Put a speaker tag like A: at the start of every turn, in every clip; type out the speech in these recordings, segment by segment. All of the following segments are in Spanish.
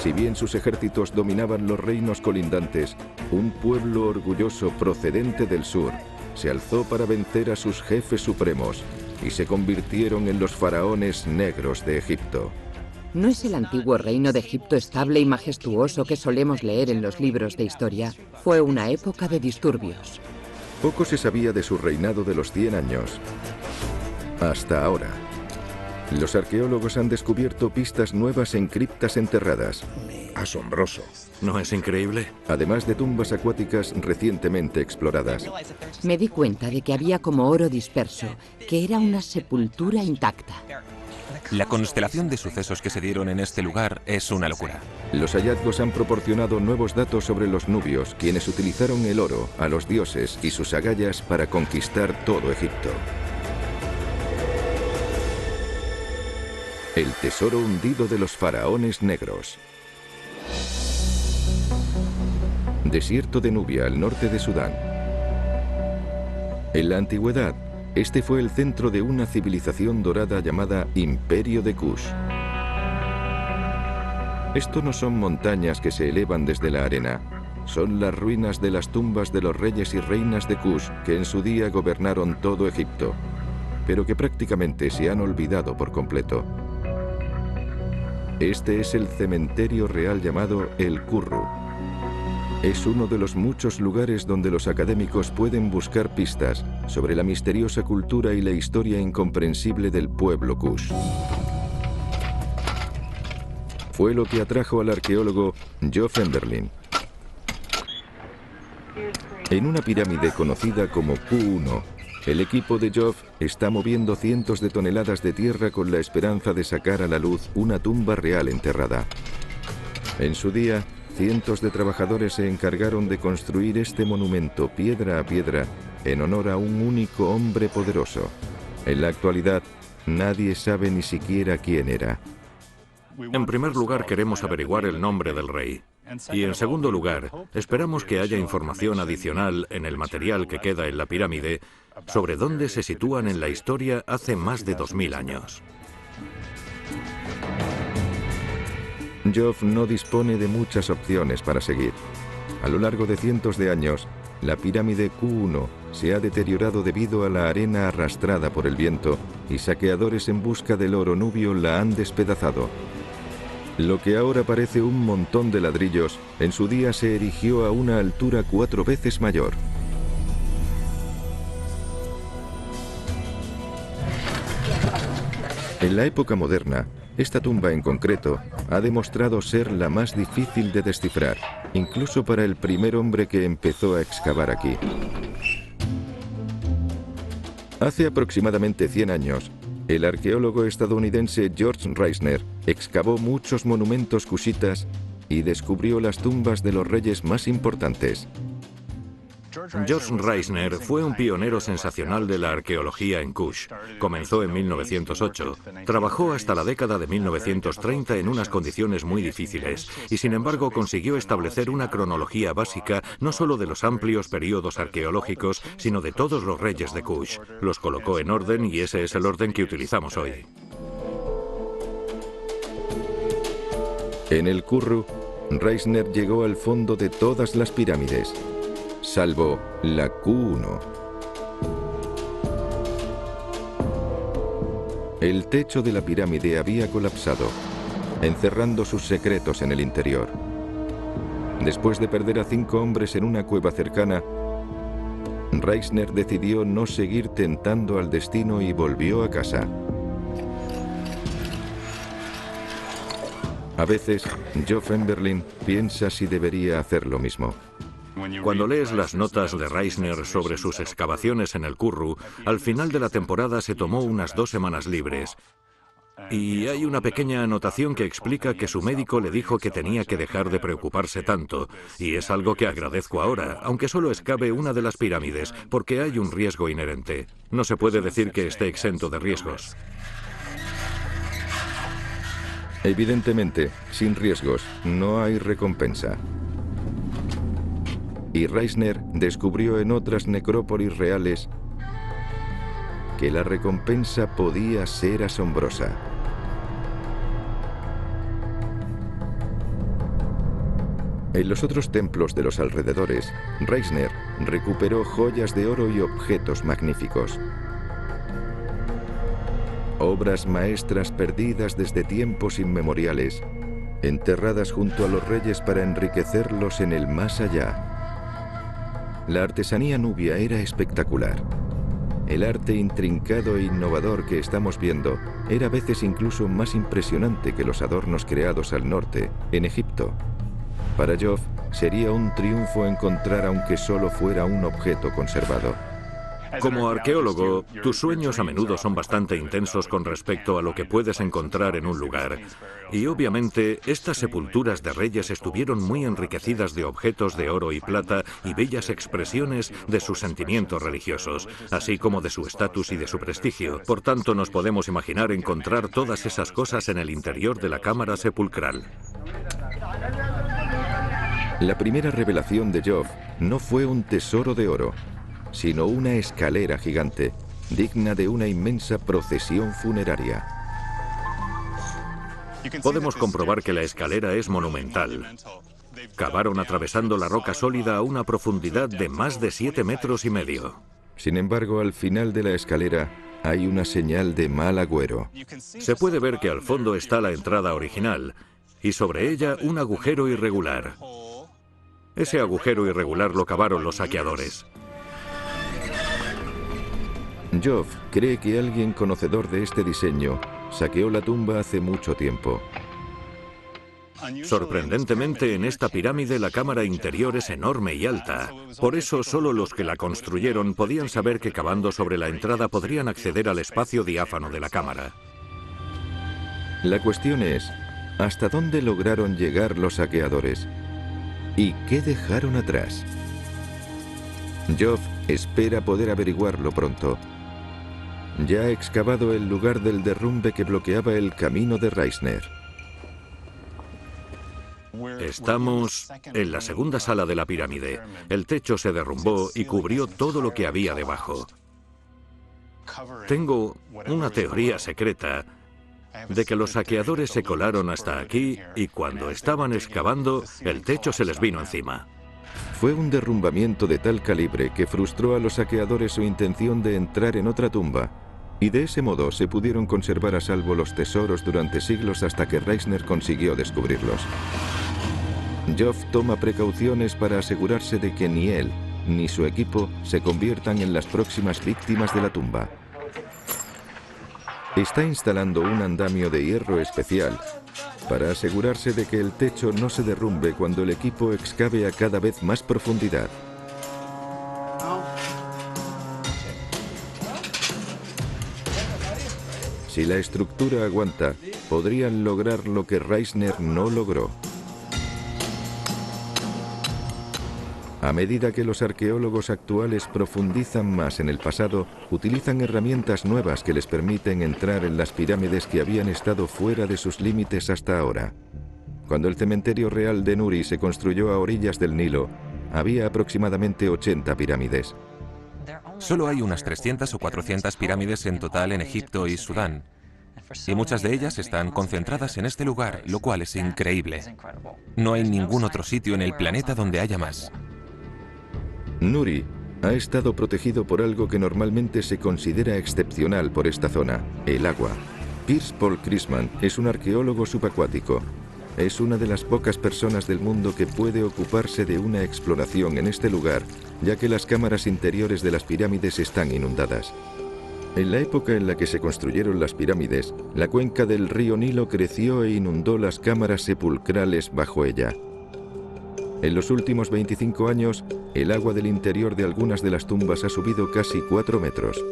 A: Si bien sus ejércitos dominaban los reinos colindantes, un pueblo orgulloso procedente del sur se alzó para vencer a sus jefes supremos y se convirtieron en los faraones negros de Egipto.
B: No es el antiguo reino de Egipto estable y majestuoso que solemos leer en los libros de historia. Fue una época de disturbios.
A: Poco se sabía de su reinado de los 100 años. Hasta ahora. Los arqueólogos han descubierto pistas nuevas en criptas enterradas.
C: Asombroso.
D: ¿No es increíble?
A: Además de tumbas acuáticas recientemente exploradas.
B: Me di cuenta de que había como oro disperso, que era una sepultura intacta.
E: La constelación de sucesos que se dieron en este lugar es una locura.
A: Los hallazgos han proporcionado nuevos datos sobre los nubios, quienes utilizaron el oro, a los dioses y sus agallas para conquistar todo Egipto. El tesoro hundido de los faraones negros. Desierto de Nubia, al norte de Sudán. En la antigüedad, este fue el centro de una civilización dorada llamada Imperio de Kush. Esto no son montañas que se elevan desde la arena, son las ruinas de las tumbas de los reyes y reinas de Kush que en su día gobernaron todo Egipto, pero que prácticamente se han olvidado por completo. Este es el cementerio real llamado El Kurru. Es uno de los muchos lugares donde los académicos pueden buscar pistas sobre la misteriosa cultura y la historia incomprensible del pueblo Kush. Fue lo que atrajo al arqueólogo Geoff Enberlin. En una pirámide conocida como Q1, el equipo de Geoff está moviendo cientos de toneladas de tierra con la esperanza de sacar a la luz una tumba real enterrada. En su día, cientos de trabajadores se encargaron de construir este monumento piedra a piedra en honor a un único hombre poderoso. En la actualidad, nadie sabe ni siquiera quién era.
D: En primer lugar, queremos averiguar el nombre del rey. Y en segundo lugar, esperamos que haya información adicional en el material que queda en la pirámide sobre dónde se sitúan en la historia hace más de 2000 años.
A: Geoff no dispone de muchas opciones para seguir. A lo largo de cientos de años, la pirámide Q1 se ha deteriorado debido a la arena arrastrada por el viento y saqueadores en busca del oro nubio la han despedazado. Lo que ahora parece un montón de ladrillos, en su día se erigió a una altura 4 veces mayor. En la época moderna, esta tumba en concreto ha demostrado ser la más difícil de descifrar, incluso para el primer hombre que empezó a excavar aquí. Hace aproximadamente 100 años, el arqueólogo estadounidense George Reisner excavó muchos monumentos kushitas y descubrió las tumbas de los reyes más importantes.
D: George Reisner fue un pionero sensacional de la arqueología en Kush. Comenzó en 1908. Trabajó hasta la década de 1930 en unas condiciones muy difíciles y sin embargo consiguió establecer una cronología básica no solo de los amplios periodos arqueológicos, sino de todos los reyes de Kush. Los colocó en orden y ese es el orden que utilizamos hoy.
A: En el Kurru, Reisner llegó al fondo de todas las pirámides, salvo la Q1. El techo de la pirámide había colapsado, encerrando sus secretos en el interior. Después de perder a 5 hombres en una cueva cercana, Reisner decidió no seguir tentando al destino y volvió a casa. A veces, Geoff Enberlin piensa si debería hacer lo mismo.
D: Cuando lees las notas de Reisner sobre sus excavaciones en el Kurru, al final de la temporada se tomó unas 2 semanas libres. Y hay una pequeña anotación que explica que su médico le dijo que tenía que dejar de preocuparse tanto. Y es algo que agradezco ahora, aunque solo excave una de las pirámides, porque hay un riesgo inherente. No se puede decir que esté exento de riesgos.
A: Evidentemente, sin riesgos, no hay recompensa. Y Reisner descubrió en otras necrópolis reales que la recompensa podía ser asombrosa. En los otros templos de los alrededores, Reisner recuperó joyas de oro y objetos magníficos. Obras maestras perdidas desde tiempos inmemoriales, enterradas junto a los reyes para enriquecerlos en el más allá. La artesanía nubia era espectacular. El arte intrincado e innovador que estamos viendo era a veces incluso más impresionante que los adornos creados al norte, en Egipto. Para Geoff sería un triunfo encontrar aunque solo fuera un objeto conservado.
D: Como arqueólogo, tus sueños a menudo son bastante intensos con respecto a lo que puedes encontrar en un lugar. Y obviamente, estas sepulturas de reyes estuvieron muy enriquecidas de objetos de oro y plata y bellas expresiones de sus sentimientos religiosos, así como de su estatus y de su prestigio. Por tanto, nos podemos imaginar encontrar todas esas cosas en el interior de la cámara sepulcral.
A: La primera revelación de Geoff no fue un tesoro de oro, sino una escalera gigante, digna de una inmensa procesión funeraria.
D: Podemos comprobar que la escalera es monumental. Cavaron atravesando la roca sólida a una profundidad de más de 7,5 metros.
A: Sin embargo, al final de la escalera hay una señal de mal agüero.
D: Se puede ver que al fondo está la entrada original y sobre ella un agujero irregular. Ese agujero irregular lo cavaron los saqueadores.
A: Geoff cree que alguien conocedor de este diseño saqueó la tumba hace mucho tiempo.
D: Sorprendentemente, en esta pirámide la cámara interior es enorme y alta. Por eso, solo los que la construyeron podían saber que cavando sobre la entrada podrían acceder al espacio diáfano de la cámara.
A: La cuestión es, ¿hasta dónde lograron llegar los saqueadores? ¿Y qué dejaron atrás? Geoff espera poder averiguarlo pronto. Ya ha excavado el lugar del derrumbe que bloqueaba el camino de Reisner.
D: Estamos en la segunda sala de la pirámide. El techo se derrumbó y cubrió todo lo que había debajo. Tengo una teoría secreta de que los saqueadores se colaron hasta aquí y cuando estaban excavando, el techo se les vino encima.
A: Fue un derrumbamiento de tal calibre que frustró a los saqueadores su intención de entrar en otra tumba, y de ese modo se pudieron conservar a salvo los tesoros durante siglos hasta que Reisner consiguió descubrirlos. Geoff toma precauciones para asegurarse de que ni él ni su equipo se conviertan en las próximas víctimas de la tumba. Está instalando un andamio de hierro especial para asegurarse de que el techo no se derrumbe cuando el equipo excave a cada vez más profundidad. Si la estructura aguanta, podrían lograr lo que Reisner no logró. A medida que los arqueólogos actuales profundizan más en el pasado, utilizan herramientas nuevas que les permiten entrar en las pirámides que habían estado fuera de sus límites hasta ahora. Cuando el cementerio real de Nuri se construyó a orillas del Nilo, había aproximadamente 80 pirámides.
E: Solo hay unas 300 o 400 pirámides en total en Egipto y Sudán, y muchas de ellas están concentradas en este lugar, lo cual es increíble. No hay ningún otro sitio en el planeta donde haya más.
A: Nuri ha estado protegido por algo que normalmente se considera excepcional por esta zona, el agua. Piers Paul Chrisman es un arqueólogo subacuático. Es una de las pocas personas del mundo que puede ocuparse de una exploración en este lugar, ya que las cámaras interiores de las pirámides están inundadas. En la época en la que se construyeron las pirámides, la cuenca del río Nilo creció e inundó las cámaras sepulcrales bajo ella. En los últimos 25 años, el agua del interior de algunas de las tumbas ha subido casi 4 metros.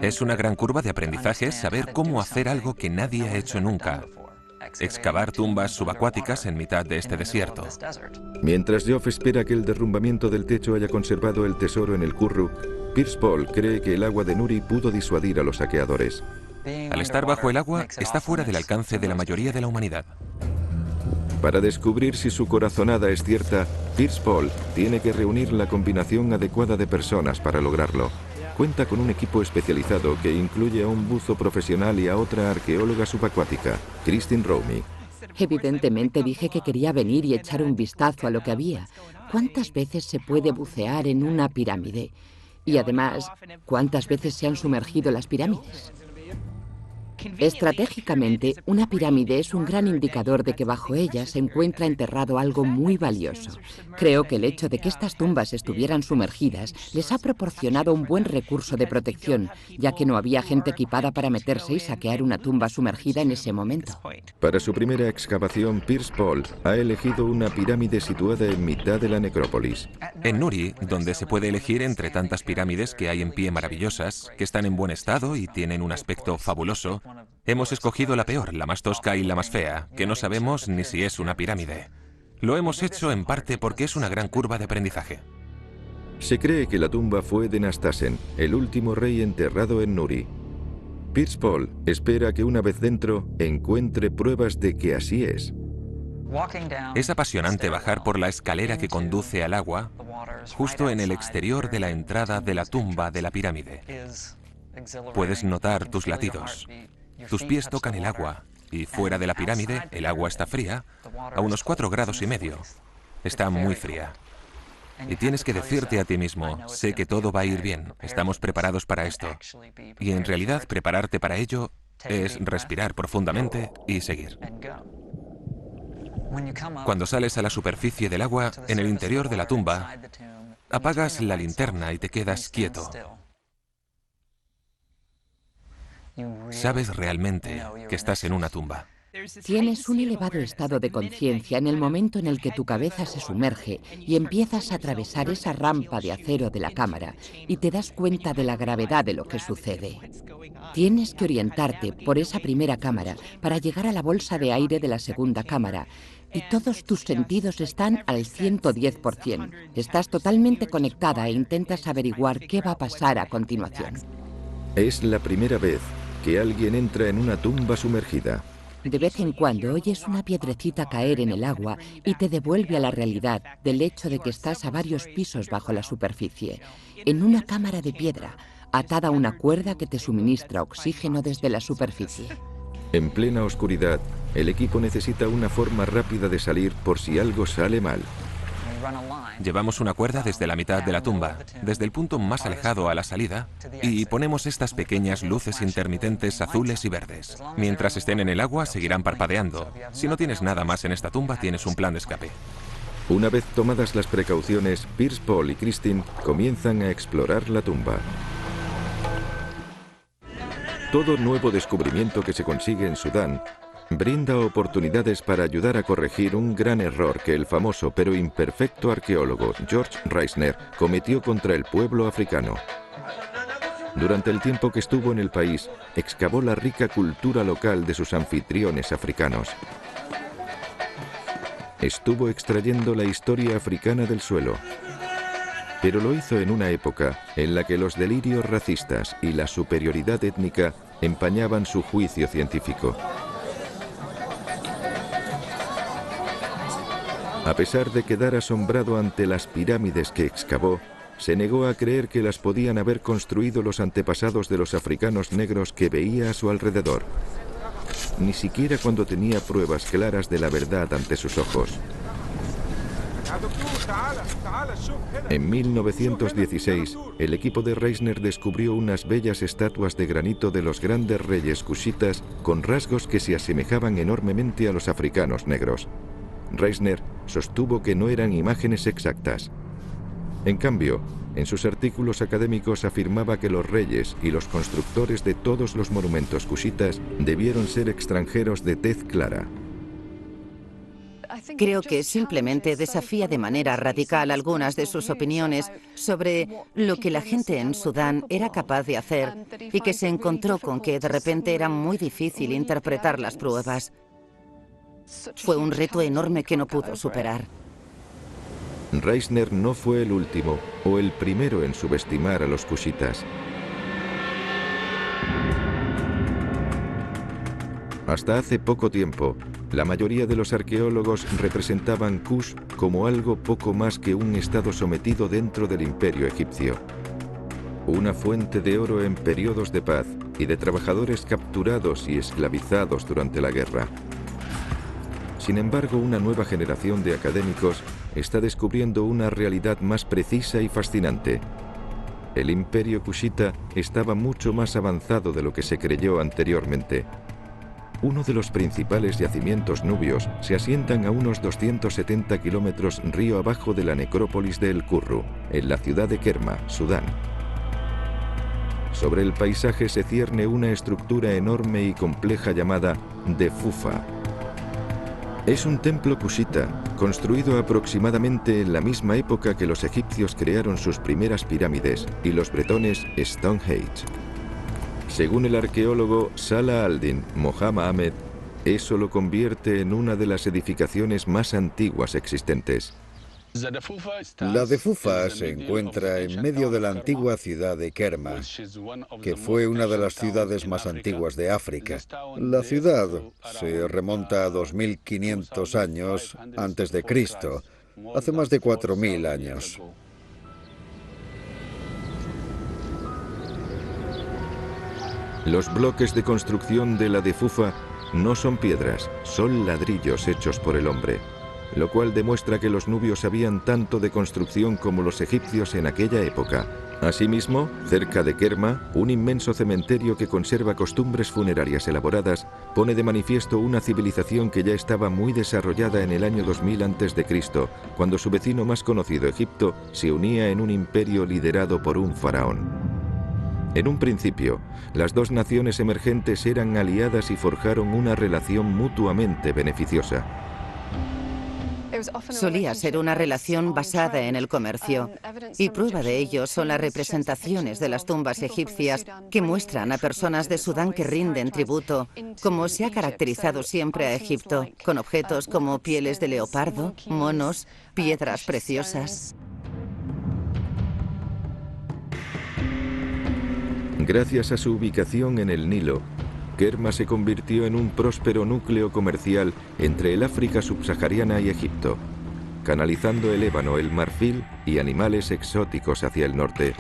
E: Es una gran curva de aprendizaje saber cómo hacer algo que nadie ha hecho nunca. Excavar tumbas subacuáticas en mitad de este desierto.
A: Mientras Geoff espera que el derrumbamiento del techo haya conservado el tesoro en el Kurru, Piers Paul cree que el agua de Nuri pudo disuadir a los saqueadores.
E: Al estar bajo el agua, está fuera del alcance de la mayoría de la humanidad.
A: Para descubrir si su corazonada es cierta, Piers Paul tiene que reunir la combinación adecuada de personas para lograrlo. Cuenta con un equipo especializado que incluye a un buzo profesional y a otra arqueóloga subacuática, Christine Romy.
B: Evidentemente dije que quería venir y echar un vistazo a lo que había. ¿Cuántas veces se puede bucear en una pirámide? Y además, ¿cuántas veces se han sumergido las pirámides? Estratégicamente, una pirámide es un gran indicador de que bajo ella se encuentra enterrado algo muy valioso. Creo que el hecho de que estas tumbas estuvieran sumergidas les ha proporcionado un buen recurso de protección, ya que no había gente equipada para meterse y saquear una tumba sumergida en ese momento.
A: Para su primera excavación, Pierce Paul ha elegido una pirámide situada en mitad de la necrópolis.
E: En Nuri, donde se puede elegir entre tantas pirámides que hay en pie maravillosas, que están en buen estado y tienen un aspecto fabuloso, hemos escogido la peor, la más tosca y la más fea, que no sabemos ni si es una pirámide. Lo hemos hecho en parte porque es una gran curva de aprendizaje.
A: Se cree que la tumba fue de Nastasen, el último rey enterrado en Nuri. Pierce Paul espera que una vez dentro encuentre pruebas de que así es.
E: Es apasionante bajar por la escalera que conduce al agua, justo en el exterior de la entrada de la tumba de la pirámide. Puedes notar tus latidos. Tus pies tocan el agua, y fuera de la pirámide el agua está fría, a unos 4,5 grados. Está muy fría. Y tienes que decirte a ti mismo, sé que todo va a ir bien, estamos preparados para esto. Y en realidad prepararte para ello es respirar profundamente y seguir. Cuando sales a la superficie del agua, en el interior de la tumba, apagas la linterna y te quedas quieto. Sabes realmente que estás en una tumba.
B: Tienes un elevado estado de conciencia en el momento en el que tu cabeza se sumerge y empiezas a atravesar esa rampa de acero de la cámara y te das cuenta de la gravedad de lo que sucede. Tienes que orientarte por esa primera cámara para llegar a la bolsa de aire de la segunda cámara y todos tus sentidos están al 110%. Estás totalmente conectada e intentas averiguar qué va a pasar a continuación.
A: Es la primera vez que alguien entra en una tumba sumergida.
B: De vez en cuando oyes una piedrecita caer en el agua y te devuelve a la realidad del hecho de que estás a varios pisos bajo la superficie, en una cámara de piedra, atada a una cuerda que te suministra oxígeno desde la superficie.
A: En plena oscuridad, el equipo necesita una forma rápida de salir por si algo sale mal.
E: Llevamos una cuerda desde la mitad de la tumba, desde el punto más alejado a la salida, y ponemos estas pequeñas luces intermitentes azules y verdes. Mientras estén en el agua, seguirán parpadeando. Si no tienes nada más en esta tumba, tienes un plan de escape.
A: Una vez tomadas las precauciones, Pierce Paul y Christine comienzan a explorar la tumba. Todo nuevo descubrimiento que se consigue en Sudán brinda oportunidades para ayudar a corregir un gran error que el famoso pero imperfecto arqueólogo George Reisner cometió contra el pueblo africano. Durante el tiempo que estuvo en el país, excavó la rica cultura local de sus anfitriones africanos. Estuvo extrayendo la historia africana del suelo, pero lo hizo en una época en la que los delirios racistas y la superioridad étnica empañaban su juicio científico. A pesar de quedar asombrado ante las pirámides que excavó, se negó a creer que las podían haber construido los antepasados de los africanos negros que veía a su alrededor. Ni siquiera cuando tenía pruebas claras de la verdad ante sus ojos. En 1916, el equipo de Reisner descubrió unas bellas estatuas de granito de los grandes reyes cushitas con rasgos que se asemejaban enormemente a los africanos negros. Reisner sostuvo que no eran imágenes exactas. En cambio, en sus artículos académicos afirmaba que los reyes y los constructores de todos los monumentos cushitas debieron ser extranjeros de tez clara.
C: Creo que simplemente desafía de manera radical algunas de sus opiniones sobre lo que la gente en Sudán era capaz de hacer y que se encontró con que de repente era muy difícil interpretar las pruebas. Fue un reto enorme que no pudo superar.
A: Reisner no fue el último o el primero en subestimar a los cushitas. Hasta hace poco tiempo, la mayoría de los arqueólogos representaban Kush como algo poco más que un estado sometido dentro del imperio egipcio. Una fuente de oro en periodos de paz y de trabajadores capturados y esclavizados durante la guerra. Sin embargo, una nueva generación de académicos está descubriendo una realidad más precisa y fascinante. El imperio kushita estaba mucho más avanzado de lo que se creyó anteriormente. Uno de los principales yacimientos nubios se asientan a unos 270 kilómetros río abajo de la necrópolis de El Kurru, en la ciudad de Kerma, Sudán. Sobre el paisaje se cierne una estructura enorme y compleja llamada Defufa. Es un templo kushita, construido aproximadamente en la misma época que los egipcios crearon sus primeras pirámides y los bretones Stonehenge. Según el arqueólogo Salah al-Din Mohammed Ahmed, eso lo convierte en una de las edificaciones más antiguas existentes.
F: La Defufa se encuentra en medio de la antigua ciudad de Kerma, que fue una de las ciudades más antiguas de África. La ciudad se remonta a 2500 años antes de Cristo, hace más de 4000 años.
A: Los bloques de construcción de la Defufa no son piedras, son ladrillos hechos por el hombre, lo cual demuestra que los nubios sabían tanto de construcción como los egipcios en aquella época. Asimismo, cerca de Kerma, un inmenso cementerio que conserva costumbres funerarias elaboradas pone de manifiesto una civilización que ya estaba muy desarrollada en el año 2000 a.C., cuando su vecino más conocido, Egipto, se unía en un imperio liderado por un faraón. En un principio, las dos naciones emergentes eran aliadas y forjaron una relación mutuamente beneficiosa.
C: Solía ser una relación basada en el comercio, y prueba de ello son las representaciones de las tumbas egipcias que muestran a personas de Sudán que rinden tributo, como se ha caracterizado siempre a Egipto, con objetos como pieles de leopardo, monos, piedras preciosas.
A: Gracias a su ubicación en el Nilo, Kerma se convirtió en un próspero núcleo comercial entre el África subsahariana y Egipto, canalizando el ébano, el marfil y animales exóticos hacia el norte.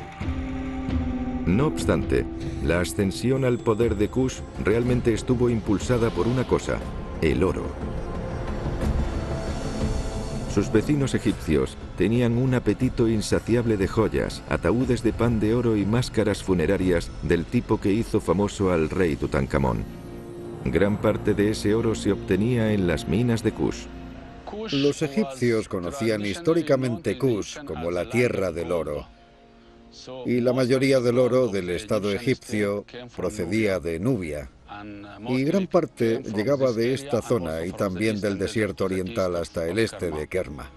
A: No obstante, la ascensión al poder de Kush realmente estuvo impulsada por una cosa: el oro. Sus vecinos egipcios tenían un apetito insaciable de joyas, ataúdes de pan de oro y máscaras funerarias del tipo que hizo famoso al rey Tutankamón. Gran parte de ese oro se obtenía en las minas de Kush.
F: Los egipcios conocían históricamente Kush como la tierra del oro, y la mayoría del oro del Estado egipcio procedía de Nubia, y gran parte llegaba de esta zona y también del desierto oriental hasta el este de Kerma.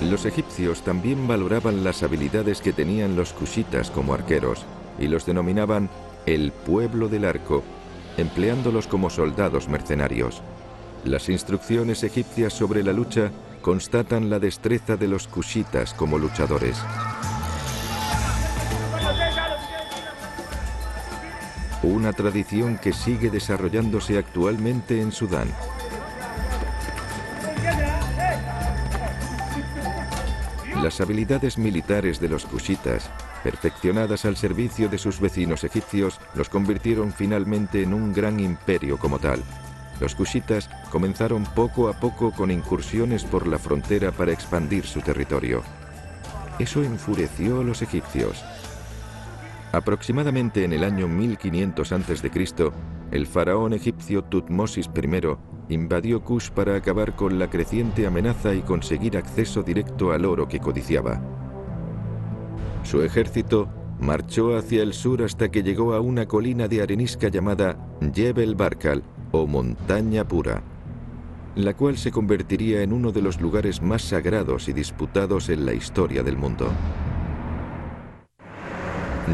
A: Los egipcios también valoraban las habilidades que tenían los kushitas como arqueros y los denominaban el pueblo del arco, empleándolos como soldados mercenarios. Las instrucciones egipcias sobre la lucha constatan la destreza de los kushitas como luchadores. Una tradición que sigue desarrollándose actualmente en Sudán. Las habilidades militares de los kushitas, perfeccionadas al servicio de sus vecinos egipcios, los convirtieron finalmente en un gran imperio como tal. Los kushitas comenzaron poco a poco con incursiones por la frontera para expandir su territorio. Eso enfureció a los egipcios. Aproximadamente en el año 1500 a.C., el faraón egipcio Tutmosis I invadió Kush para acabar con la creciente amenaza y conseguir acceso directo al oro que codiciaba. Su ejército marchó hacia el sur hasta que llegó a una colina de arenisca llamada Jebel Barkal, o Montaña Pura, la cual se convertiría en uno de los lugares más sagrados y disputados en la historia del mundo.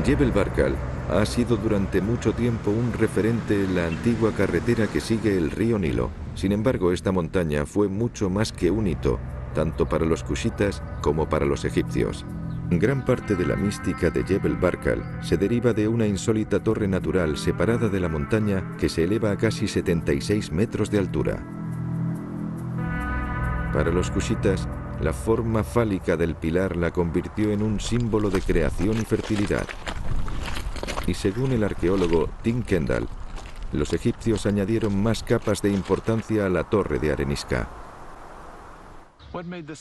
A: Jebel Barkal ha sido durante mucho tiempo un referente en la antigua carretera que sigue el río Nilo. Sin embargo, esta montaña fue mucho más que un hito, tanto para los kushitas como para los egipcios. Gran parte de la mística de Jebel Barkal se deriva de una insólita torre natural separada de la montaña que se eleva a casi 76 metros de altura. Para los kushitas, la forma fálica del pilar la convirtió en un símbolo de creación y fertilidad. Y según el arqueólogo Tim Kendall, los egipcios añadieron más capas de importancia a la torre de arenisca.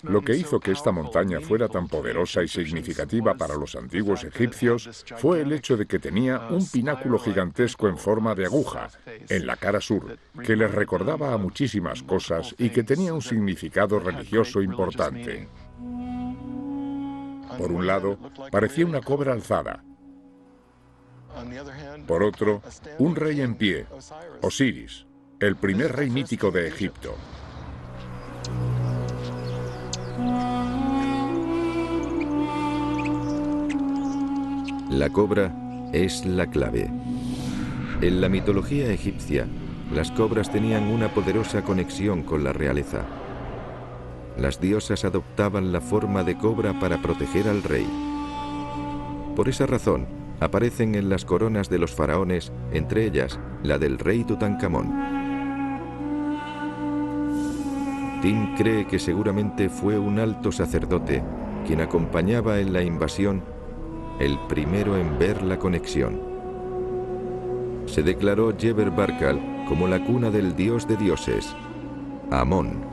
G: Lo que hizo que esta montaña fuera tan poderosa y significativa para los antiguos egipcios fue el hecho de que tenía un pináculo gigantesco en forma de aguja en la cara sur, que les recordaba a muchísimas cosas y que tenía un significado religioso importante. Por un lado, parecía una cobra alzada. Por otro, un rey en pie, Osiris, el primer rey mítico de Egipto.
A: La cobra es la clave. En la mitología egipcia, las cobras tenían una poderosa conexión con la realeza. Las diosas adoptaban la forma de cobra para proteger al rey. Por esa razón, aparecen en las coronas de los faraones, entre ellas la del rey Tutankamón. Tim cree que seguramente fue un alto sacerdote quien acompañaba en la invasión, el primero en ver la conexión. Se declaró Jebel Barkal como la cuna del dios de dioses, Amón,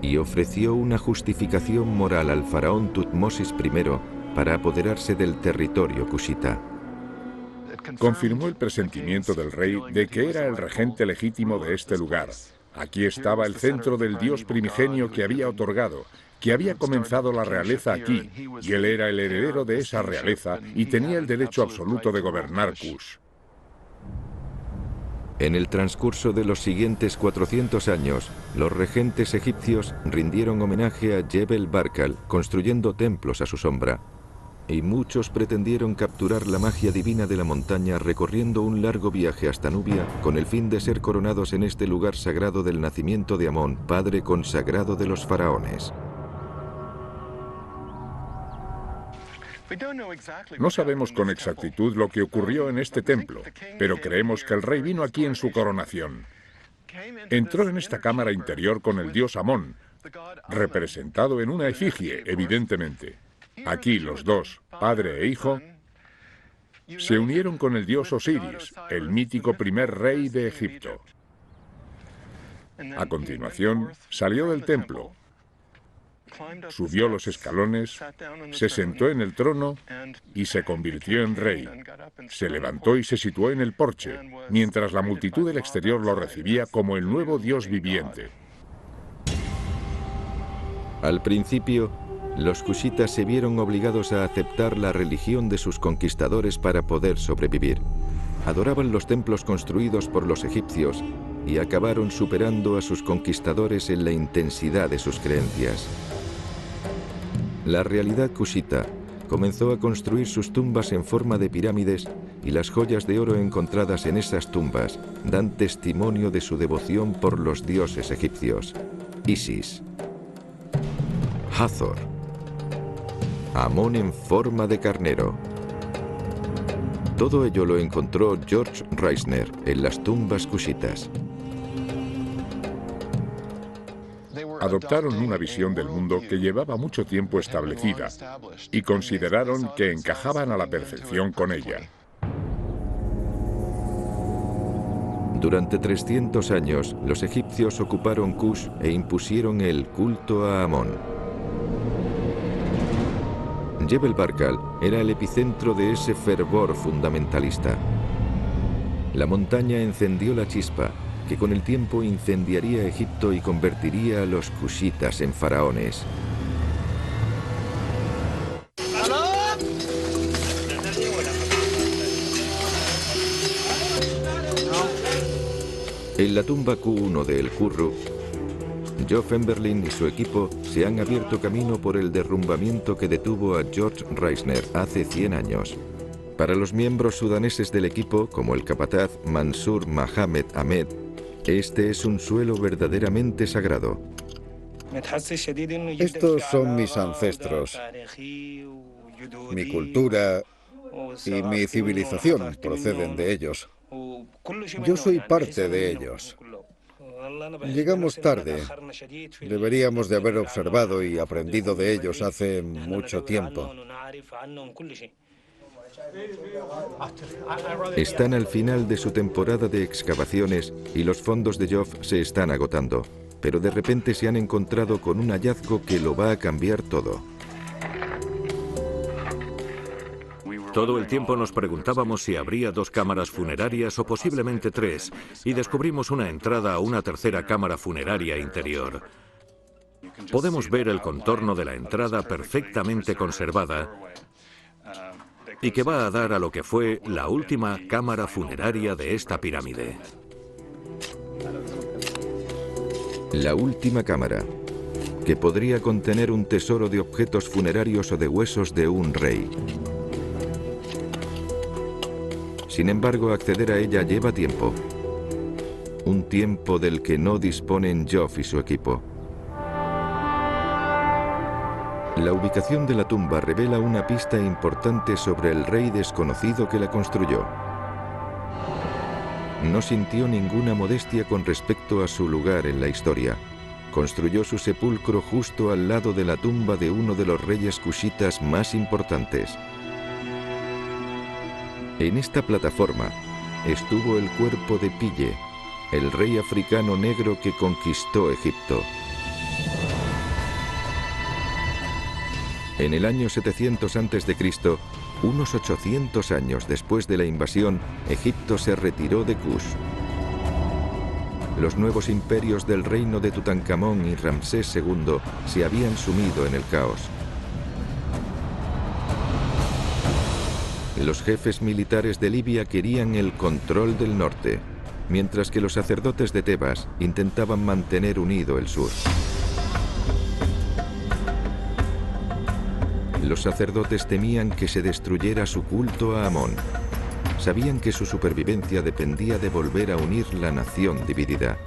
A: y ofreció una justificación moral al faraón Tutmosis I para apoderarse del territorio cushita.
G: Confirmó el presentimiento del rey de que era el regente legítimo de este lugar. Aquí estaba el centro del dios primigenio que había otorgado, que había comenzado la realeza aquí, y él era el heredero de esa realeza y tenía el derecho absoluto de gobernar Kush.
A: En el transcurso de los siguientes 400 años, los regentes egipcios rindieron homenaje a Jebel Barkal, construyendo templos a su sombra. Y muchos pretendieron capturar la magia divina de la montaña recorriendo un largo viaje hasta Nubia con el fin de ser coronados en este lugar sagrado del nacimiento de Amón, padre consagrado de los faraones.
G: No sabemos con exactitud lo que ocurrió en este templo, pero creemos que el rey vino aquí en su coronación. Entró en esta cámara interior con el dios Amón, representado en una efigie, evidentemente. Aquí los dos, padre e hijo, se unieron con el dios Osiris, el mítico primer rey de Egipto. A continuación, salió del templo, subió los escalones, se sentó en el trono y se convirtió en rey. Se levantó y se situó en el porche, mientras la multitud del exterior lo recibía como el nuevo dios viviente.
A: Al principio, los cushitas se vieron obligados a aceptar la religión de sus conquistadores para poder sobrevivir. Adoraban los templos construidos por los egipcios y acabaron superando a sus conquistadores en la intensidad de sus creencias. La realidad cushita comenzó a construir sus tumbas en forma de pirámides y las joyas de oro encontradas en esas tumbas dan testimonio de su devoción por los dioses egipcios. Isis, Hathor, Amón en forma de carnero. Todo ello lo encontró George Reisner en las tumbas cushitas.
G: Adoptaron una visión del mundo que llevaba mucho tiempo establecida y consideraron que encajaban a la perfección con ella.
A: Durante 300 años, los egipcios ocuparon Kush e impusieron el culto a Amón. Jebel Barkal era el epicentro de ese fervor fundamentalista. La montaña encendió la chispa, que con el tiempo incendiaría Egipto y convertiría a los cushitas en faraones. En la tumba Q1 de El Kurru, Joe Femberlin y su equipo se han abierto camino por el derrumbamiento que detuvo a George Reisner hace 100 años. Para los miembros sudaneses del equipo, como el capataz Mansur Mohamed Ahmed, este es un suelo verdaderamente sagrado.
F: Estos son mis ancestros. Mi cultura y mi civilización proceden de ellos. Yo soy parte de ellos. Llegamos tarde. Deberíamos de haber observado y aprendido de ellos hace mucho tiempo.
A: Están al final de su temporada de excavaciones y los fondos de Joff se están agotando, pero de repente se han encontrado con un hallazgo que lo va a cambiar todo.
D: Todo el tiempo nos preguntábamos si habría 2 cámaras funerarias o posiblemente 3, y descubrimos una entrada a una tercera cámara funeraria interior. Podemos ver el contorno de la entrada perfectamente conservada y que va a dar a lo que fue la última cámara funeraria de esta pirámide.
A: La última cámara, que podría contener un tesoro de objetos funerarios o de huesos de un rey. Sin embargo, acceder a ella lleva tiempo. Un tiempo del que no disponen Joff y su equipo. La ubicación de la tumba revela una pista importante sobre el rey desconocido que la construyó. No sintió ninguna modestia con respecto a su lugar en la historia. Construyó su sepulcro justo al lado de la tumba de uno de los reyes cushitas más importantes. En esta plataforma estuvo el cuerpo de Pille, el rey africano negro que conquistó Egipto. En el año 700 a.C., unos 800 años después de la invasión, Egipto se retiró de Kush. Los nuevos imperios del reino de Tutankamón y Ramsés II se habían sumido en el caos. Los jefes militares de Libia querían el control del norte, mientras que los sacerdotes de Tebas intentaban mantener unido el sur. Los sacerdotes temían que se destruyera su culto a Amón. Sabían que su supervivencia dependía de volver a unir la nación dividida.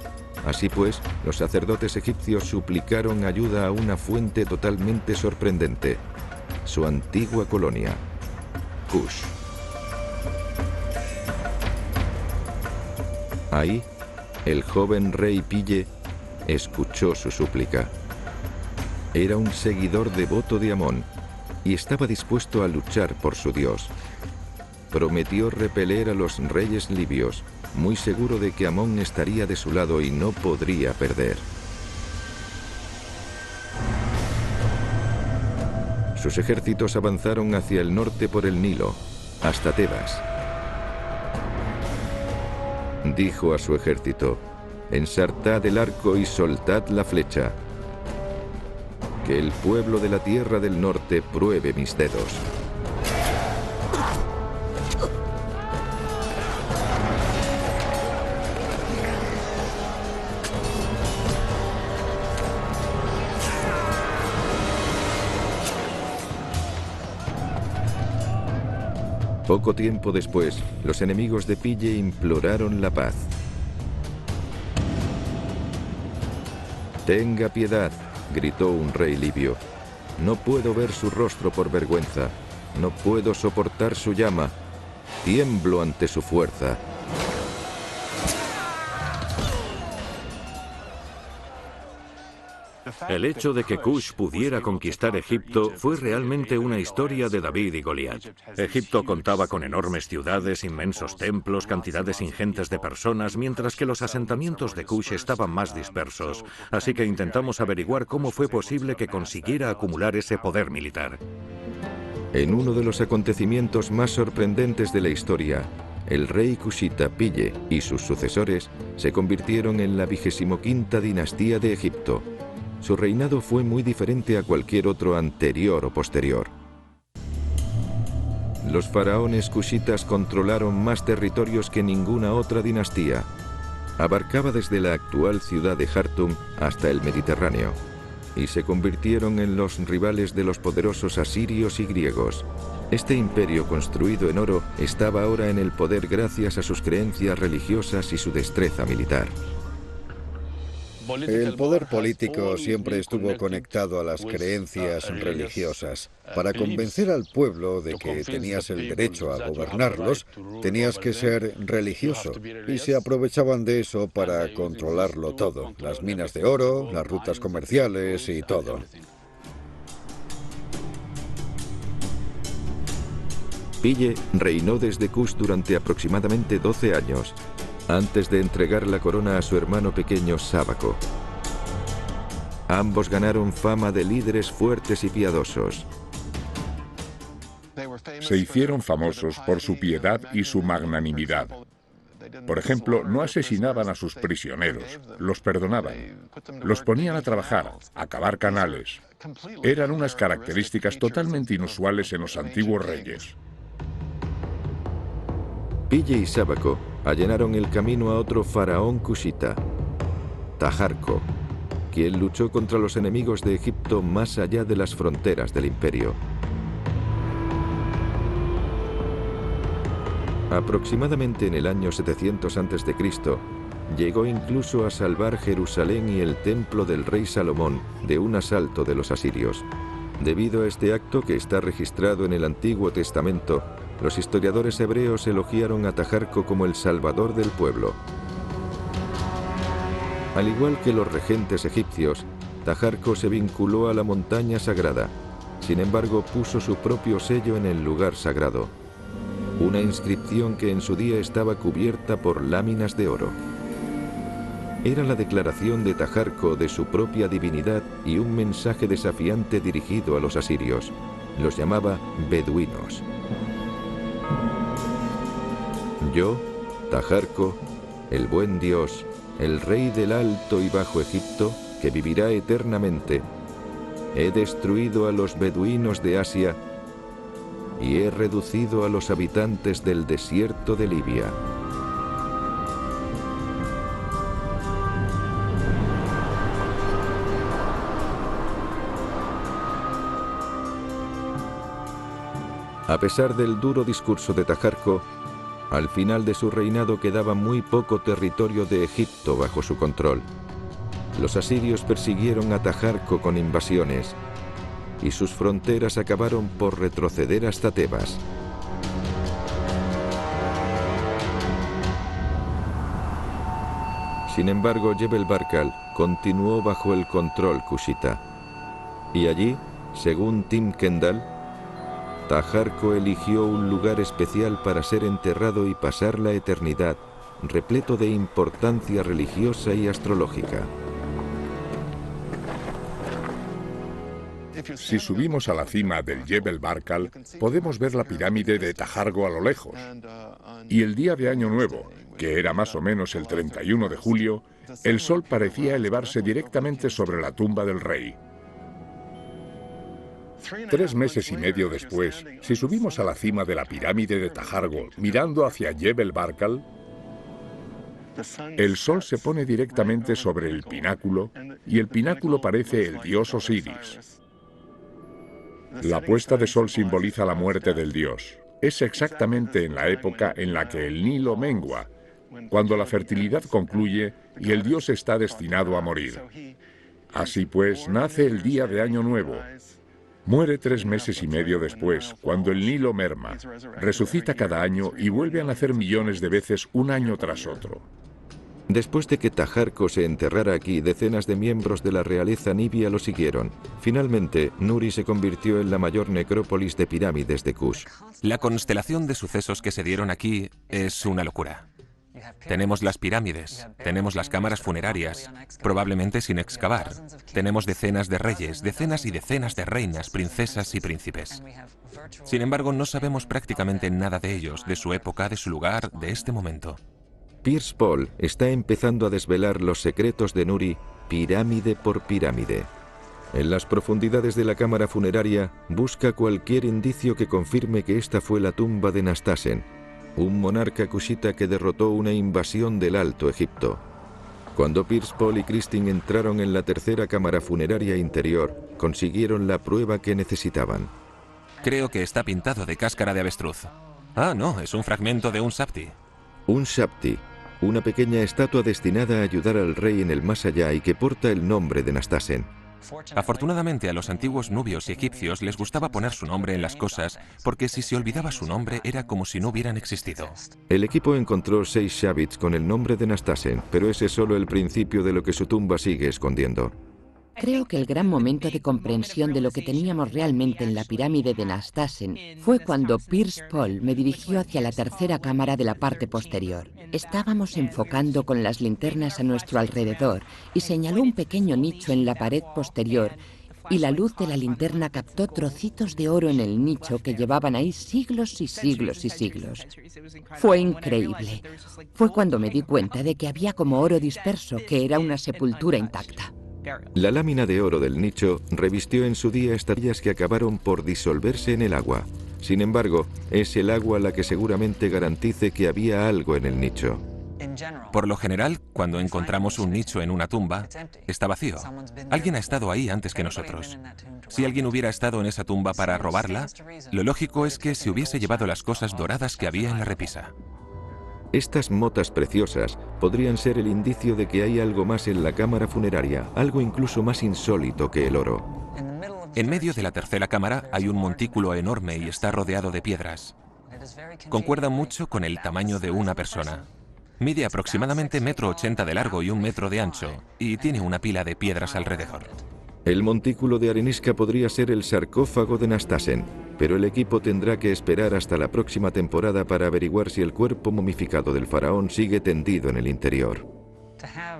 A: Así pues, los sacerdotes egipcios suplicaron ayuda a una fuente totalmente sorprendente: su antigua colonia, Kush. Ahí, el joven rey Pille escuchó su súplica. Era un seguidor devoto de Amón y estaba dispuesto a luchar por su dios. Prometió repeler a los reyes libios, muy seguro de que Amón estaría de su lado y no podría perder. Sus ejércitos avanzaron hacia el norte por el Nilo, hasta Tebas. Dijo a su ejército: ensartad el arco y soltad la flecha. Que el pueblo de la tierra del norte pruebe mis dedos. Poco tiempo después, los enemigos de Pille imploraron la paz. «Tenga piedad», gritó un rey libio. «No puedo ver su rostro por vergüenza. No puedo soportar su llama. Tiemblo ante su fuerza».
D: El hecho de que Kush pudiera conquistar Egipto fue realmente una historia de David y Goliat. Egipto contaba con enormes ciudades, inmensos templos, cantidades ingentes de personas, mientras que los asentamientos de Kush estaban más dispersos. Así que intentamos averiguar cómo fue posible que consiguiera acumular ese poder militar.
A: En uno de los acontecimientos más sorprendentes de la historia, el rey kushita Pille y sus sucesores se convirtieron en la 25ª dinastía de Egipto. Su reinado fue muy diferente a cualquier otro anterior o posterior. Los faraones kushitas controlaron más territorios que ninguna otra dinastía. Abarcaba desde la actual ciudad de Jartum hasta el Mediterráneo, y se convirtieron en los rivales de los poderosos asirios y griegos. Este imperio construido en oro estaba ahora en el poder gracias a sus creencias religiosas y su destreza militar.
F: El poder político siempre estuvo conectado a las creencias religiosas. Para convencer al pueblo de que tenías el derecho a gobernarlos, tenías que ser religioso, y se aprovechaban de eso para controlarlo todo: las minas de oro, las rutas comerciales y todo.
A: Pille reinó desde Kush durante aproximadamente 12 años, antes de entregar la corona a su hermano pequeño Sábaco. Ambos ganaron fama de líderes fuertes y piadosos.
G: Se hicieron famosos por su piedad y su magnanimidad. Por ejemplo, no asesinaban a sus prisioneros, los perdonaban, los ponían a trabajar, a cavar canales. Eran unas características totalmente inusuales en los antiguos reyes.
A: Pille y Sábaco allanaron el camino a otro faraón cushita, Taharko, quien luchó contra los enemigos de Egipto más allá de las fronteras del imperio. Aproximadamente en el año 700 a.C., llegó incluso a salvar Jerusalén y el templo del rey Salomón de un asalto de los asirios. Debido a este acto, que está registrado en el Antiguo Testamento, los historiadores hebreos elogiaron a Taharko como el salvador del pueblo. Al igual que los regentes egipcios, Taharko se vinculó a la montaña sagrada. Sin embargo, puso su propio sello en el lugar sagrado. Una inscripción que en su día estaba cubierta por láminas de oro. Era la declaración de Taharko de su propia divinidad y un mensaje desafiante dirigido a los asirios. Los llamaba beduinos. Yo, Taharko, el buen Dios, el rey del Alto y Bajo Egipto, que vivirá eternamente, he destruido a los beduinos de Asia y he reducido a los habitantes del desierto de Libia. A pesar del duro discurso de Taharko, al final de su reinado quedaba muy poco territorio de Egipto bajo su control. Los asirios persiguieron a Taharko con invasiones y sus fronteras acabaron por retroceder hasta Tebas. Sin embargo, Jebel Barkal continuó bajo el control cushita. Y allí, según Tim Kendall, Taharko eligió un lugar especial para ser enterrado y pasar la eternidad, repleto de importancia religiosa y astrológica.
G: Si subimos a la cima del Jebel Barkal, podemos ver la pirámide de Taharko a lo lejos. Y el día de Año Nuevo, que era más o menos el 31 de julio, el sol parecía elevarse directamente sobre la tumba del rey. 3 meses y medio después, si subimos a la cima de la pirámide de Taharko mirando hacia Jebel Barkal, el sol se pone directamente sobre el pináculo y el pináculo parece el dios Osiris. La puesta de sol simboliza la muerte del dios. Es exactamente en la época en la que el Nilo mengua, cuando la fertilidad concluye y el dios está destinado a morir. Así pues, nace el día de Año Nuevo. Muere 3 meses y medio después, cuando el Nilo merma, resucita cada año y vuelve a nacer millones de veces un año tras otro.
A: Después de que Taharko se enterrara aquí, decenas de miembros de la realeza nibia lo siguieron. Finalmente, Nuri se convirtió en la mayor necrópolis de pirámides de Kush.
E: La constelación de sucesos que se dieron aquí es una locura. Tenemos las pirámides, tenemos las cámaras funerarias, probablemente sin excavar. Tenemos decenas de reyes, decenas y decenas de reinas, princesas y príncipes. Sin embargo, no sabemos prácticamente nada de ellos, de su época, de su lugar, de este momento.
A: Pierce Paul está empezando a desvelar los secretos de Nuri, pirámide por pirámide. En las profundidades de la cámara funeraria, busca cualquier indicio que confirme que esta fue la tumba de Nastasen, un monarca cushita que derrotó una invasión del Alto Egipto. Cuando Pierce Paul y Christine entraron en la tercera cámara funeraria interior, consiguieron la prueba que necesitaban.
E: Creo que está pintado de cáscara de avestruz. Ah, no, es un fragmento de un Shapti.
A: Un Shapti, una pequeña estatua destinada a ayudar al rey en el más allá y que porta el nombre de Nastasen.
E: Afortunadamente, a los antiguos nubios y egipcios les gustaba poner su nombre en las cosas, porque si se olvidaba su nombre era como si no hubieran existido.
A: El equipo encontró 6 Shabits con el nombre de Nastasen, pero ese es solo el principio de lo que su tumba sigue escondiendo.
B: Creo que el gran momento de comprensión de lo que teníamos realmente en la pirámide de Nastasen fue cuando Pierce Paul me dirigió hacia la tercera cámara de la parte posterior. Estábamos enfocando con las linternas a nuestro alrededor y señaló un pequeño nicho en la pared posterior y la luz de la linterna captó trocitos de oro en el nicho que llevaban ahí siglos y siglos y siglos. Fue increíble. Fue cuando me di cuenta de que había como oro disperso, que era una sepultura intacta.
A: La lámina de oro del nicho revistió en su día estatuillas que acabaron por disolverse en el agua. Sin embargo, es el agua la que seguramente garantice que había algo en el nicho.
E: Por lo general, cuando encontramos un nicho en una tumba, está vacío. Alguien ha estado ahí antes que nosotros. Si alguien hubiera estado en esa tumba para robarla, lo lógico es que se hubiese llevado las cosas doradas que había en la repisa.
A: Estas motas preciosas podrían ser el indicio de que hay algo más en la cámara funeraria, algo incluso más insólito que el oro.
E: En medio de la tercera cámara hay un montículo enorme y está rodeado de piedras. Concuerda mucho con el tamaño de una persona. Mide aproximadamente 1,80 m de largo y 1 metro de ancho, y tiene una pila de piedras alrededor.
A: El montículo de arenisca podría ser el sarcófago de Nastasen, pero el equipo tendrá que esperar hasta la próxima temporada para averiguar si el cuerpo momificado del faraón sigue tendido en el interior.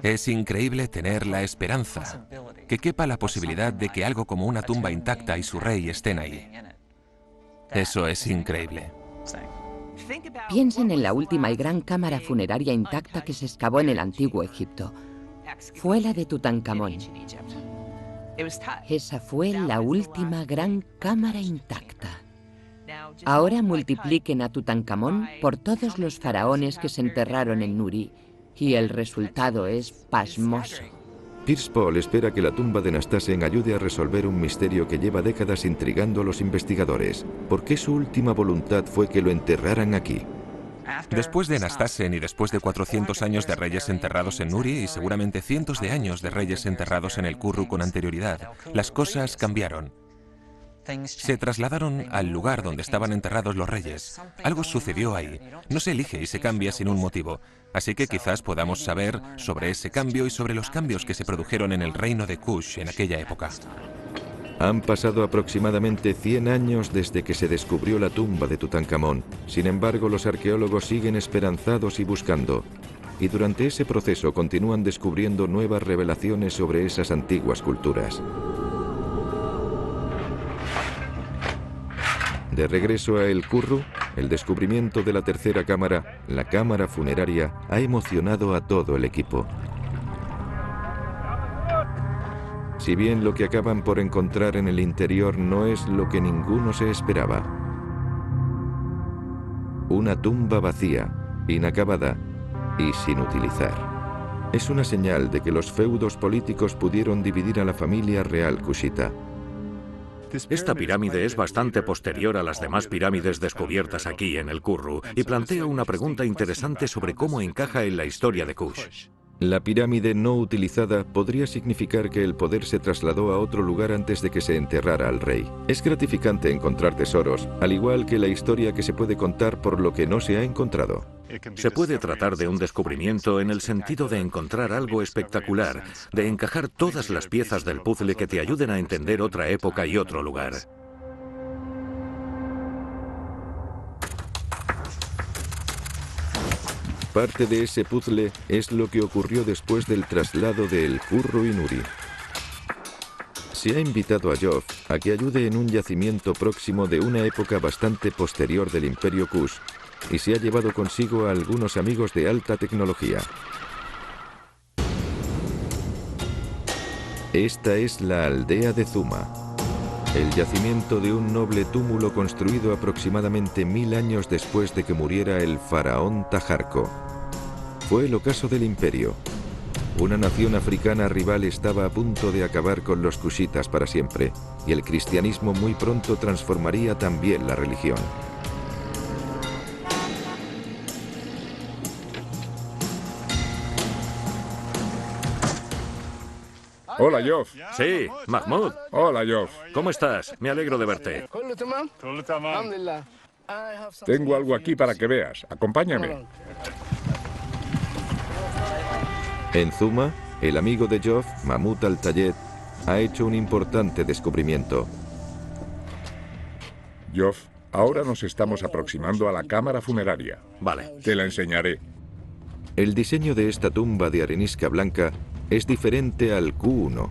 E: Es increíble tener la esperanza, que quepa la posibilidad de que algo como una tumba intacta y su rey estén ahí. Eso es increíble.
B: Piensen en la última y gran cámara funeraria intacta que se excavó en el antiguo Egipto. Fue la de Tutankamón. Esa fue la última gran cámara intacta. Ahora multipliquen a Tutankamón por todos los faraones que se enterraron en Nuri, y el resultado es pasmoso.
A: Pierce Paul espera que la tumba de Nastasen ayude a resolver un misterio que lleva décadas intrigando a los investigadores. ¿Por qué su última voluntad fue que lo enterraran aquí?
E: Después de Nastasen y después de 400 años de reyes enterrados en Nuri y seguramente cientos de años de reyes enterrados en el Kurru con anterioridad, las cosas cambiaron. Se trasladaron al lugar donde estaban enterrados los reyes. Algo sucedió ahí. No se elige y se cambia sin un motivo. Así que quizás podamos saber sobre ese cambio y sobre los cambios que se produjeron en el reino de Kush en aquella época.
A: Han pasado aproximadamente 100 años desde que se descubrió la tumba de Tutankamón. Sin embargo, los arqueólogos siguen esperanzados y buscando. Y durante ese proceso continúan descubriendo nuevas revelaciones sobre esas antiguas culturas. De regreso a El Kurru, el descubrimiento de la tercera cámara, la cámara funeraria, ha emocionado a todo el equipo. Si bien lo que acaban por encontrar en el interior no es lo que ninguno se esperaba. Una tumba vacía, inacabada y sin utilizar. Es una señal de que los feudos políticos pudieron dividir a la familia real kushita.
D: Esta pirámide es bastante posterior a las demás pirámides descubiertas aquí en el Kurru y plantea una pregunta interesante sobre cómo encaja en la historia de Kush.
A: La pirámide no utilizada podría significar que el poder se trasladó a otro lugar antes de que se enterrara al rey. Es gratificante encontrar tesoros, al igual que la historia que se puede contar por lo que no se ha encontrado.
D: Se puede tratar de un descubrimiento en el sentido de encontrar algo espectacular, de encajar todas las piezas del puzzle que te ayuden a entender otra época y otro lugar.
A: Parte de ese puzzle es lo que ocurrió después del traslado de El Kurru y Nuri. Se ha invitado a Joff a que ayude en un yacimiento próximo de una época bastante posterior del Imperio Kush, y se ha llevado consigo a algunos amigos de alta tecnología. Esta es la aldea de Zuma, el yacimiento de un noble túmulo construido aproximadamente 1000 años después de que muriera el faraón Taharko. Fue el ocaso del imperio. Una nación africana rival estaba a punto de acabar con los kushitas para siempre, y el cristianismo muy pronto transformaría también la religión.
G: Hola, Joff.
D: Sí, Mahmoud.
G: Hola, Joff.
D: ¿Cómo estás? Me alegro de verte.
G: Tengo algo aquí para que veas. Acompáñame.
A: En Zuma, el amigo de Joff, Mahmoud Al-Tayed, ha hecho un importante descubrimiento.
G: Geoff, ahora nos estamos aproximando a la cámara funeraria.
D: Vale.
G: Te la enseñaré.
A: El diseño de esta tumba de arenisca blanca es diferente al Q1.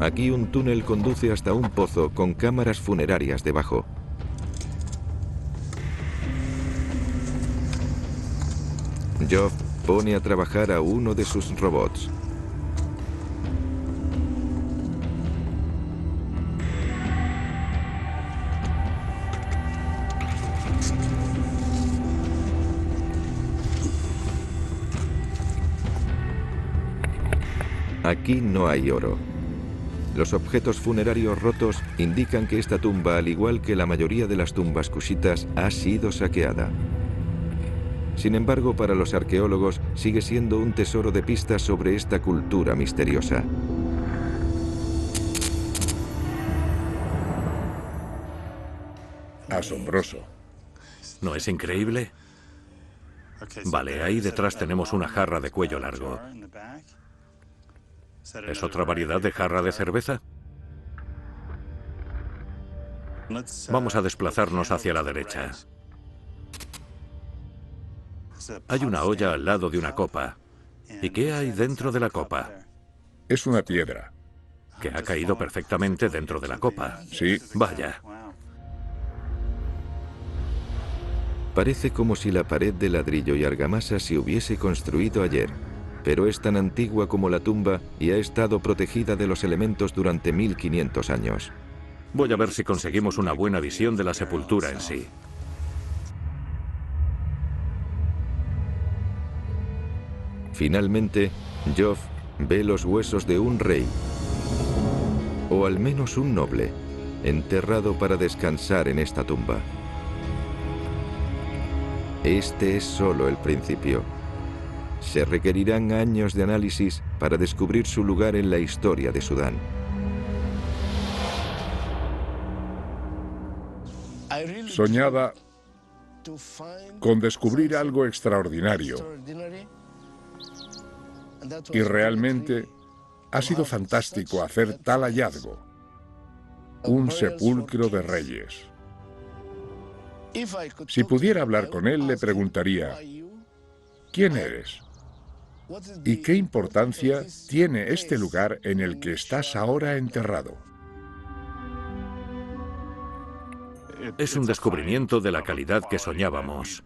A: Aquí un túnel conduce hasta un pozo con cámaras funerarias debajo. Geoff pone a trabajar a uno de sus robots. Aquí no hay oro. Los objetos funerarios rotos indican que esta tumba, al igual que la mayoría de las tumbas cushitas, ha sido saqueada. Sin embargo, para los arqueólogos sigue siendo un tesoro de pistas sobre esta cultura misteriosa.
G: Asombroso.
D: ¿No es increíble? Vale, ahí detrás tenemos una jarra de cuello largo. ¿Es otra variedad de jarra de cerveza? Vamos a desplazarnos hacia la derecha. Hay una olla al lado de una copa. ¿Y qué hay dentro de la copa?
G: Es una piedra.
D: Que ha caído perfectamente dentro de la copa.
G: Sí.
D: Vaya.
A: Parece como si la pared de ladrillo y argamasa se hubiese construido ayer, pero es tan antigua como la tumba y ha estado protegida de los elementos durante 1500 años.
D: Voy a ver si conseguimos una buena visión de la sepultura en sí.
A: Finalmente, Geoff ve los huesos de un rey, o al menos un noble, enterrado para descansar en esta tumba. Este es solo el principio. Se requerirán años de análisis para descubrir su lugar en la historia de Sudán.
G: Soñaba con descubrir algo extraordinario. Y realmente ha sido fantástico hacer tal hallazgo. Un sepulcro de reyes. Si pudiera hablar con él, le preguntaría, ¿quién eres? ¿Y qué importancia tiene este lugar en el que estás ahora enterrado?
D: Es un descubrimiento de la calidad que soñábamos.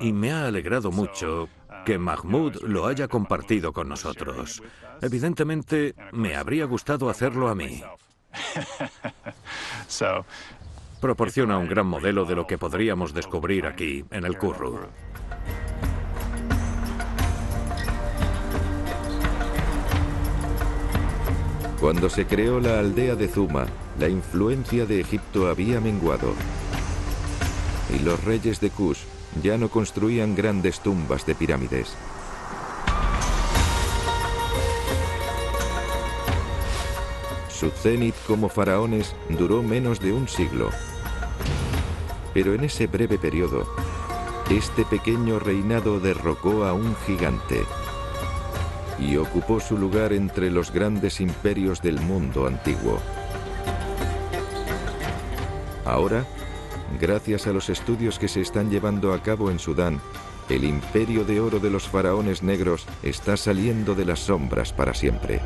D: Y me ha alegrado mucho que Mahmoud lo haya compartido con nosotros. Evidentemente, me habría gustado hacerlo a mí. Proporciona un gran modelo de lo que podríamos descubrir aquí, en el Kurru.
A: Cuando se creó la aldea de Zuma, la influencia de Egipto había menguado. Y los reyes de Kush ya no construían grandes tumbas de pirámides. Su cenit como faraones duró menos de un siglo. Pero en ese breve periodo, este pequeño reinado derrocó a un gigante y ocupó su lugar entre los grandes imperios del mundo antiguo. Ahora, gracias a los estudios que se están llevando a cabo en Sudán, el imperio de oro de los faraones negros está saliendo de las sombras para siempre.